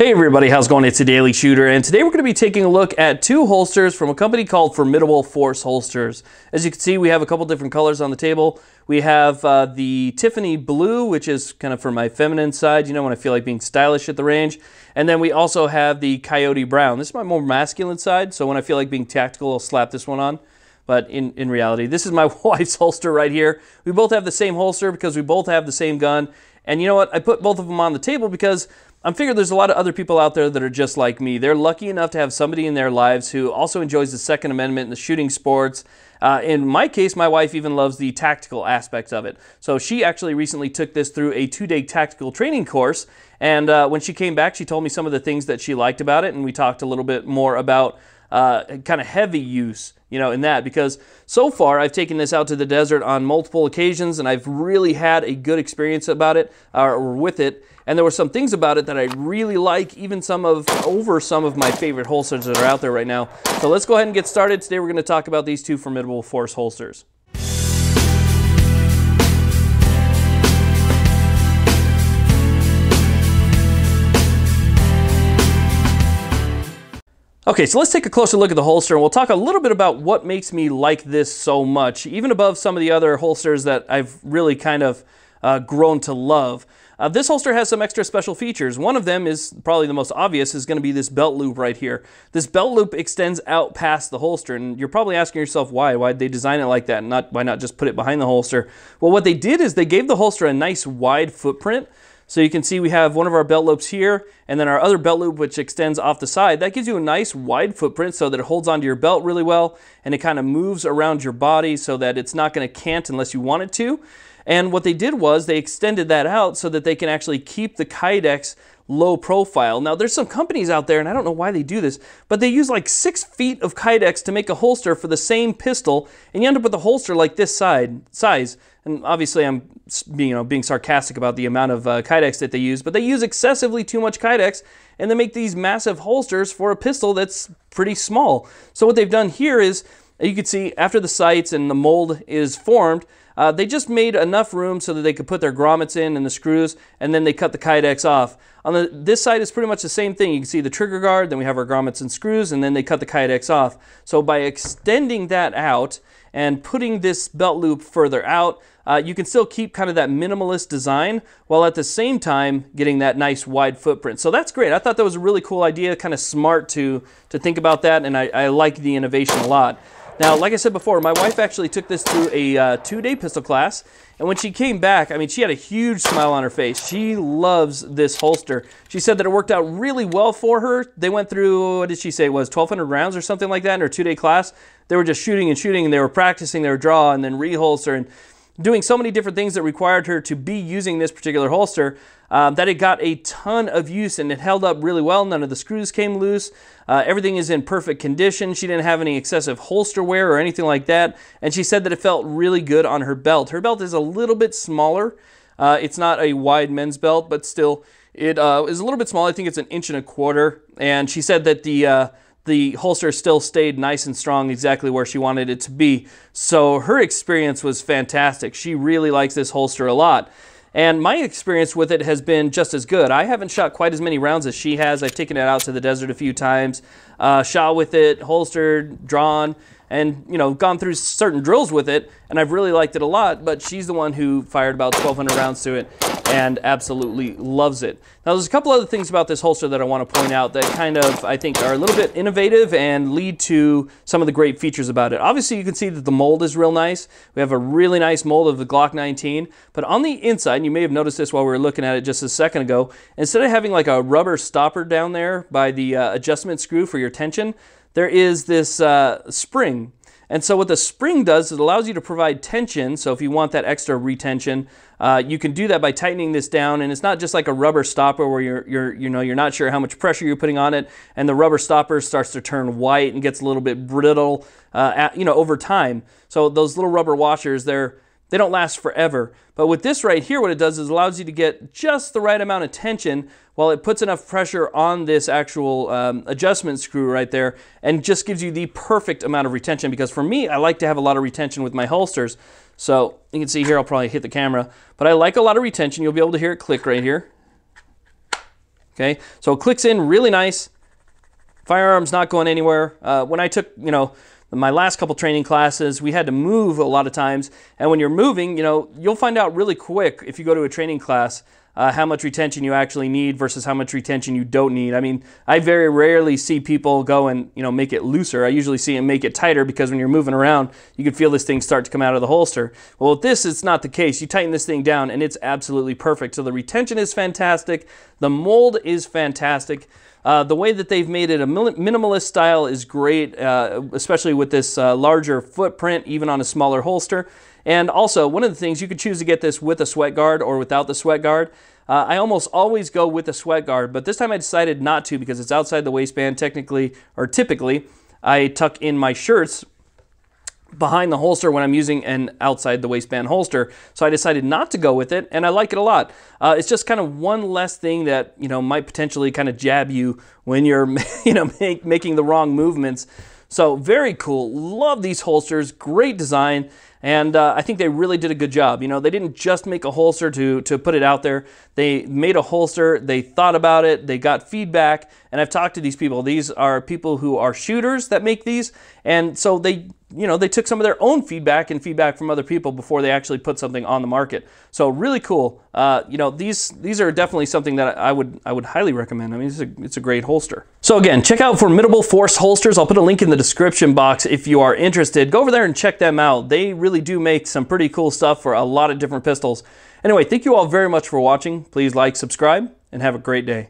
Hey everybody, how's it going? It's a Daily Shooter, and today we're going to be taking a look at two holsters from a company called Formidable Force Holsters. As you can see, we have a couple different colors on the table. We have the Tiffany Blue, which is kind of for my feminine side, you know, when I feel like being stylish at the range. And then we also have the Coyote Brown. This is my more masculine side, so when I feel like being tactical, I'll slap this one on. But in reality, this is my wife's holster right here. We both have the same holster because we both have the same gun. And you know what? I put both of them on the table because I'm figuring there's a lot of other people out there that are just like me. They're lucky enough to have somebody in their lives who also enjoys the Second Amendment and the shooting sports. In my case, my wife even loves the tactical aspects of it. So she actually recently took this through a 2-day tactical training course. And when she came back, she told me some of the things that she liked about it. And we talked a little bit more about kind of heavy use, you know, in that, because so far I've taken this out to the desert on multiple occasions and I've really had a good experience about it or with it. And there were some things about it that I really like, even over some of my favorite holsters that are out there right now. So let's go ahead and get started. Today we're going to talk about these two Formidable Force holsters. Okay, so let's take a closer look at the holster, and we'll talk a little bit about what makes me like this so much, even above some of the other holsters that I've really kind of grown to love. This holster has some extra special features. One of them is probably the most obvious, is going to be this belt loop right here. This belt loop extends out past the holster, and you're probably asking yourself why. Why'd they design it like that, and why not just put it behind the holster? Well, what they did is they gave the holster a nice wide footprint. So you can see we have one of our belt loops here, and then our other belt loop which extends off the side. That gives you a nice wide footprint so that it holds onto your belt really well, and it kind of moves around your body so that it's not going to cant unless you want it to. And what they did was they extended that out so that they can actually keep the Kydex low profile. Now there's some companies out there, and I don't know why they do this, but they use like 6 feet of Kydex to make a holster for the same pistol, and you end up with a holster like this size. And obviously I'm being sarcastic about the amount of Kydex that they use, but they use excessively too much Kydex, and they make these massive holsters for a pistol that's pretty small. So what they've done here is, you can see after the sights and the mold is formed, they just made enough room so that they could put their grommets in and the screws, and then they cut the Kydex off. On this side is pretty much the same thing. You can see the trigger guard, then we have our grommets and screws, and then they cut the Kydex off. So by extending that out and putting this belt loop further out, you can still keep kind of that minimalist design while at the same time getting that nice wide footprint. So that's great. I thought that was a really cool idea, kind of smart to think about that, and I like the innovation a lot. Now, like I said before, my wife actually took this through a 2-day pistol class, and when she came back, I mean, she had a huge smile on her face. She loves this holster. She said that it worked out really well for her. They went through, what did she say, it was 1,200 rounds or something like that in her 2-day class. They were just shooting and shooting, and they were practicing their draw and then reholster and doing so many different things that required her to be using this particular holster that it got a ton of use, and it held up really well. None of the screws came loose. Everything is in perfect condition. She didn't have any excessive holster wear or anything like that, and she said that it felt really good on her belt. Her belt is a little bit smaller. It's not a wide men's belt, but still it is a little bit small. I think it's 1.25 inches, and she said that the holster still stayed nice and strong exactly where she wanted it to be. So her experience was fantastic. She really likes this holster a lot. And my experience with it has been just as good. I haven't shot quite as many rounds as she has. I've taken it out to the desert a few times, shot with it, holstered, drawn, and gone through certain drills with it, and I've really liked it a lot, but she's the one who fired about 1,200 rounds to it and absolutely loves it. Now there's a couple other things about this holster that I want to point out that kind of, I think, are a little bit innovative and lead to some of the great features about it. Obviously you can see that the mold is real nice. We have a really nice mold of the Glock 19, but on the inside, and you may have noticed this while we were looking at it just a second ago, instead of having like a rubber stopper down there by the adjustment screw for your tension, there is this spring. And so what the spring does is it allows you to provide tension. So if you want that extra retention, you can do that by tightening this down. And it's not just like a rubber stopper where you're not sure how much pressure you're putting on it, and the rubber stopper starts to turn white and gets a little bit brittle, over time. So those little rubber washers, they don't last forever. But with this right here, what it does is it allows you to get just the right amount of tension while it puts enough pressure on this actual adjustment screw right there, and just gives you the perfect amount of retention. Because for me, I like to have a lot of retention with my holsters. So you can see here, I'll probably hit the camera, but I like a lot of retention. You'll be able to hear it click right here. Okay, so it clicks in really nice. Firearm's not going anywhere. When I took, my last couple training classes, we had to move a lot of times. And when you're moving, you'll find out really quick if you go to a training class how much retention you actually need versus how much retention you don't need. I mean, I very rarely see people go and, make it looser. I usually see them make it tighter because when you're moving around, you can feel this thing start to come out of the holster. Well, with this, it's not the case. You tighten this thing down and it's absolutely perfect. So the retention is fantastic. The mold is fantastic. The way that they've made it a minimalist style is great, especially with this larger footprint, even on a smaller holster. And also, one of the things, you could choose to get this with a sweat guard or without the sweat guard. I almost always go with the sweat guard, but this time I decided not to because it's outside the waistband technically, or typically. I tuck in my shirts behind the holster when I'm using an outside the waistband holster. So I decided not to go with it, and I like it a lot. It's just kind of one less thing that, might potentially kind of jab you when you're, making the wrong movements. So very cool. Love these holsters. Great design. And I think they really did a good job. They didn't just make a holster to put it out there. They made a holster, they thought about it, they got feedback, and I've talked to these people. These are people who are shooters that make these, and so they took some of their own feedback and feedback from other people before they actually put something on the market. So really cool. These are definitely something that I would highly recommend. I mean, it's a great holster. So again, check out Formidable Force holsters. I'll put a link in the description box if you are interested. Go over there and check them out. They really do make some pretty cool stuff for a lot of different pistols. Anyway, thank you all very much for watching. Please like, subscribe, and have a great day.